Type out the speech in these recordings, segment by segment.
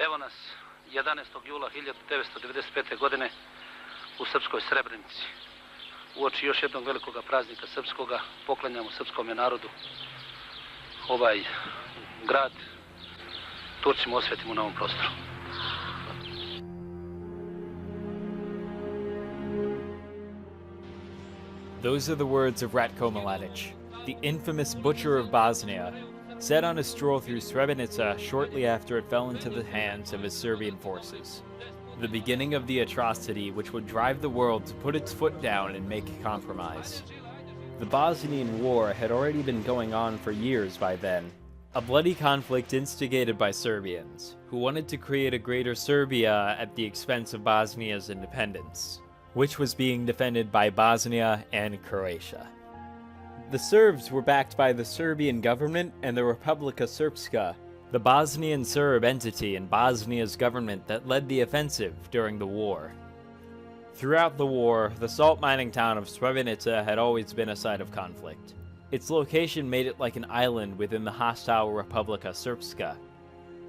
Evo nas 11. jula 1995. godine u srpskoj Srebrenici. Uoči još jednog velikog praznika srpskoga poklanjamo srpskom narodu ovaj grad, Turcima osvetimo na ovom prostoru. Those are the words of Ratko Mladic, the infamous butcher of Bosnia, said on a stroll through Srebrenica shortly after it fell into the hands of his Serbian forces. The beginning of the atrocity which would drive the world to put its foot down and make a compromise. The Bosnian War had already been going on for years by then, a bloody conflict instigated by Serbians, who wanted to create a greater Serbia at the expense of Bosnia's independence, which was being defended by Bosnia and Croatia. The Serbs were backed by the Serbian government and the Republika Srpska, the Bosnian Serb entity in Bosnia's government that led the offensive during the war. Throughout the war, the salt mining town of Srebrenica had always been a site of conflict. Its location made it like an island within the hostile Republika Srpska.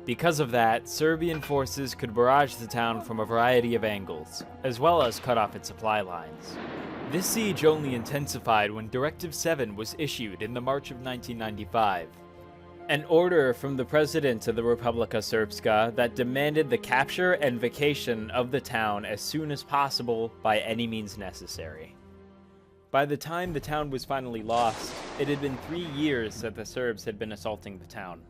Because of that, Serbian forces could barrage the town from a variety of angles, as well as cut off its supply lines. This siege only intensified when Directive 7 was issued in the March of 1995. An order from the president of the Republika Srpska that demanded the capture and vacation of the town as soon as possible by any means necessary. By the time the town was finally lost, it had been 3 years that the Serbs had been assaulting the town.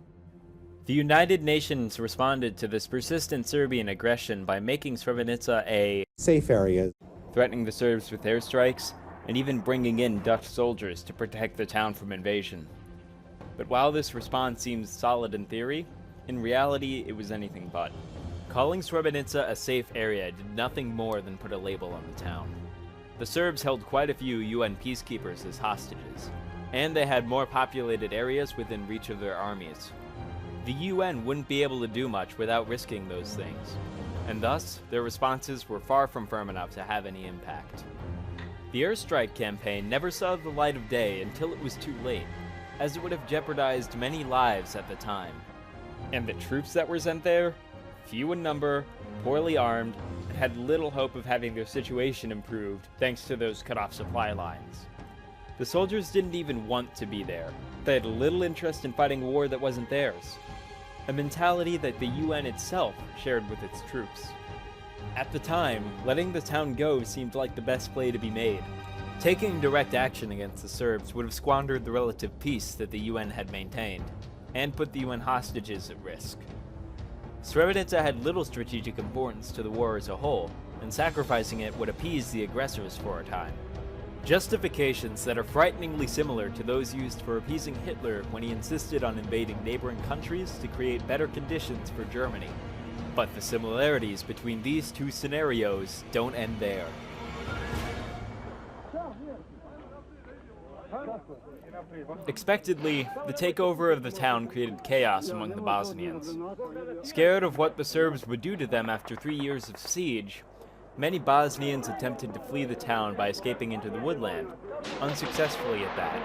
The United Nations responded to this persistent Serbian aggression by making Srebrenica a safe area, threatening the Serbs with airstrikes, and even bringing in Dutch soldiers to protect the town from invasion. But while this response seems solid in theory, in reality it was anything but. Calling Srebrenica a safe area did nothing more than put a label on the town. The Serbs held quite a few UN peacekeepers as hostages, and they had more populated areas within reach of their armies. The UN wouldn't be able to do much without risking those things, and thus, their responses were far from firm enough to have any impact. The airstrike campaign never saw the light of day until it was too late, as it would have jeopardized many lives at the time. And the troops that were sent there? Few in number, poorly armed, and had little hope of having their situation improved thanks to those cut-off supply lines. The soldiers didn't even want to be there. They had little interest in fighting a war that wasn't theirs, a mentality that the UN itself shared with its troops. At the time, letting the town go seemed like the best play to be made. Taking direct action against the Serbs would have squandered the relative peace that the UN had maintained, and put the UN hostages at risk. Srebrenica had little strategic importance to the war as a whole, and sacrificing it would appease the aggressors for a time. Justifications that are frighteningly similar to those used for appeasing Hitler when he insisted on invading neighboring countries to create better conditions for Germany. But the similarities between these two scenarios don't end there. Expectedly, the takeover of the town created chaos among the Bosnians. Scared of what the Serbs would do to them after 3 years of siege, many Bosnians attempted to flee the town by escaping into the woodland, unsuccessfully at that.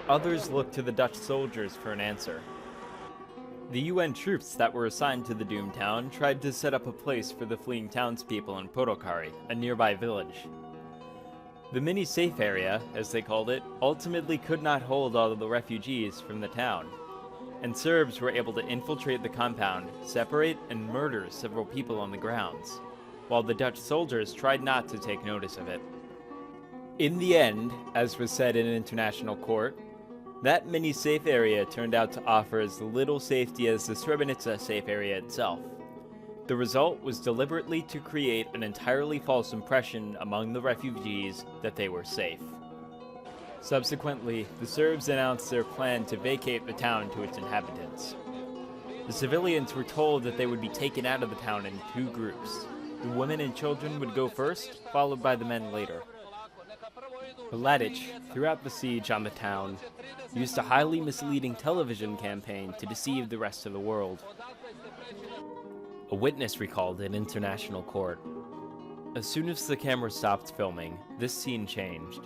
Others looked to the Dutch soldiers for an answer. The UN troops that were assigned to the doomed town tried to set up a place for the fleeing townspeople in Porokari, a nearby village. The mini-safe area, as they called it, ultimately could not hold all of the refugees from the town, and Serbs were able to infiltrate the compound, separate and murder several people on the grounds, while the Dutch soldiers tried not to take notice of it. In the end, as was said in an international court, that mini-safe area turned out to offer as little safety as the Srebrenica safe area itself. The result was deliberately to create an entirely false impression among the refugees that they were safe. Subsequently, the Serbs announced their plan to vacate the town to its inhabitants. The civilians were told that they would be taken out of the town in 2 groups. The women and children would go first, followed by the men later. Mladic, throughout the siege on the town, used a highly misleading television campaign to deceive the rest of the world. A witness recalled in international court. As soon as the camera stopped filming, this scene changed.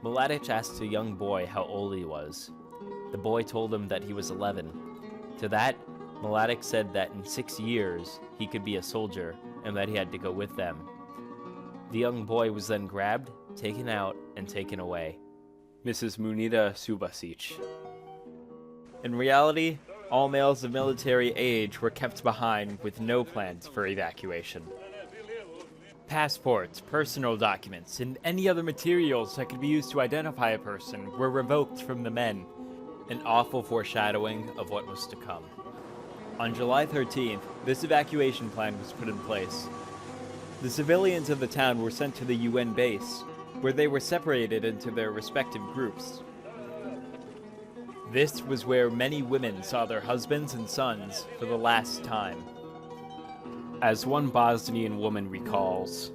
Mladic asked a young boy how old he was. The boy told him that he was 11. To that, Mladic said that in 6 years he could be a soldier and that he had to go with them. The young boy was then grabbed, taken out, and taken away. Mrs. Munida Subasic. In reality, all males of military age were kept behind with no plans for evacuation. Passports, personal documents, and any other materials that could be used to identify a person were revoked from the men, an awful foreshadowing of what was to come. On July 13th, this evacuation plan was put in place. The civilians of the town were sent to the UN base, where they were separated into their respective groups. This was where many women saw their husbands and sons for the last time. As one Bosnian woman recalls,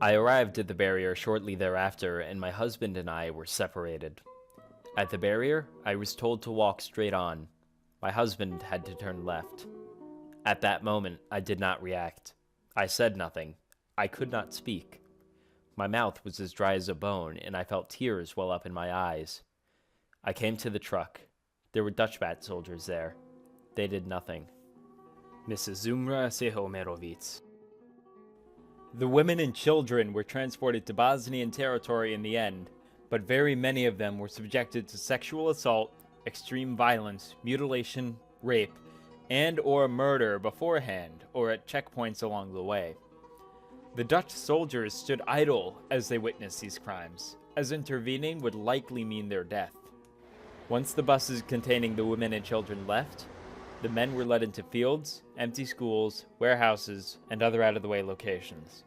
"I arrived at the barrier shortly thereafter, and my husband and I were separated. At the barrier, I was told to walk straight on. My husband had to turn left. At that moment, I did not react. I said nothing. I could not speak. My mouth was as dry as a bone, and I felt tears well up in my eyes. I came to the truck. There were Dutchbat soldiers there. They did nothing." Mrs. Zumra Sehomerovic. The women and children were transported to Bosnian territory in the end, but very many of them were subjected to sexual assault, extreme violence, mutilation, rape, and or murder beforehand or at checkpoints along the way. The Dutch soldiers stood idle as they witnessed these crimes, as intervening would likely mean their death. Once the buses containing the women and children left, the men were led into fields, empty schools, warehouses, and other out-of-the-way locations.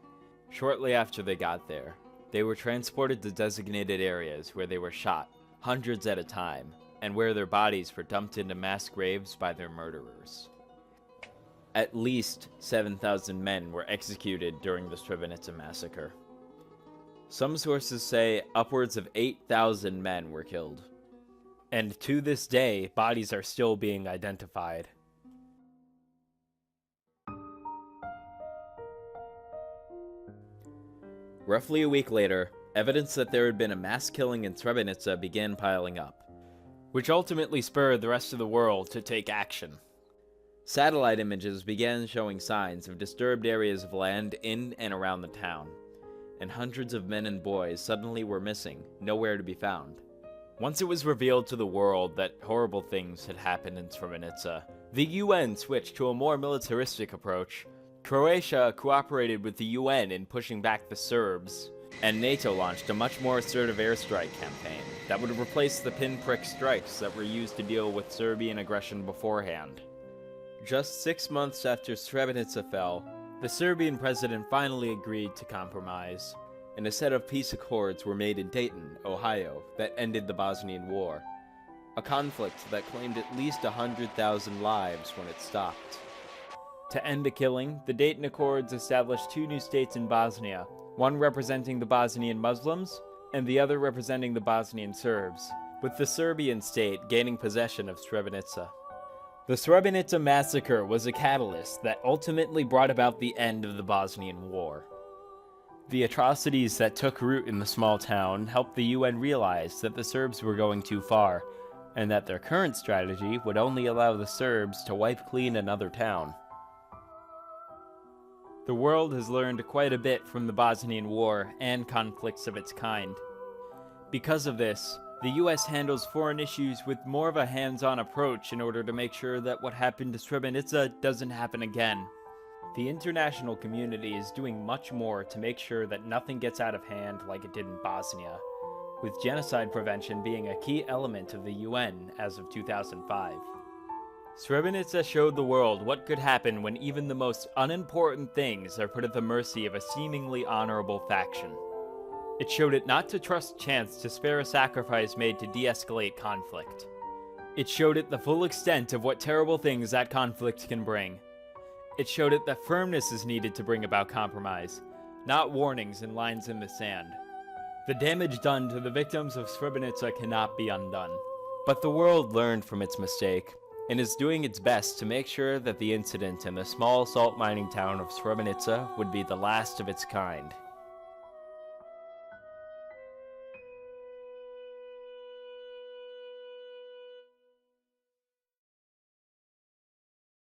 Shortly after they got there, they were transported to designated areas where they were shot, hundreds at a time, and where their bodies were dumped into mass graves by their murderers. At least 7,000 men were executed during the Srebrenica massacre. Some sources say upwards of 8,000 men were killed. And to this day, bodies are still being identified. Roughly a week later, evidence that there had been a mass killing in Srebrenica began piling up, which ultimately spurred the rest of the world to take action. Satellite images began showing signs of disturbed areas of land in and around the town, and hundreds of men and boys suddenly were missing, nowhere to be found. Once it was revealed to the world that horrible things had happened in Srebrenica, the UN switched to a more militaristic approach. Croatia cooperated with the UN in pushing back the Serbs, and NATO launched a much more assertive airstrike campaign that would replace the pinprick strikes that were used to deal with Serbian aggression beforehand. Just 6 months after Srebrenica fell, the Serbian president finally agreed to compromise, and a set of peace accords were made in Dayton, Ohio, that ended the Bosnian War, a conflict that claimed at least 100,000 lives when it stopped. To end the killing, the Dayton Accords established 2 new states in Bosnia, one representing the Bosnian Muslims, and the other representing the Bosnian Serbs, with the Serbian state gaining possession of Srebrenica. The Srebrenica massacre was a catalyst that ultimately brought about the end of the Bosnian War. The atrocities that took root in the small town helped the UN realize that the Serbs were going too far, and that their current strategy would only allow the Serbs to wipe clean another town. The world has learned quite a bit from the Bosnian War and conflicts of its kind. Because of this, the US handles foreign issues with more of a hands-on approach in order to make sure that what happened to Srebrenica doesn't happen again. The international community is doing much more to make sure that nothing gets out of hand like it did in Bosnia, with genocide prevention being a key element of the UN as of 2005. Srebrenica showed the world what could happen when even the most unimportant things are put at the mercy of a seemingly honorable faction. It showed it not to trust chance to spare a sacrifice made to de-escalate conflict. It showed it the full extent of what terrible things that conflict can bring. It showed it that firmness is needed to bring about compromise, not warnings and lines in the sand. The damage done to the victims of Srebrenica cannot be undone. But the world learned from its mistake, and is doing its best to make sure that the incident in the small salt mining town of Srebrenica would be the last of its kind.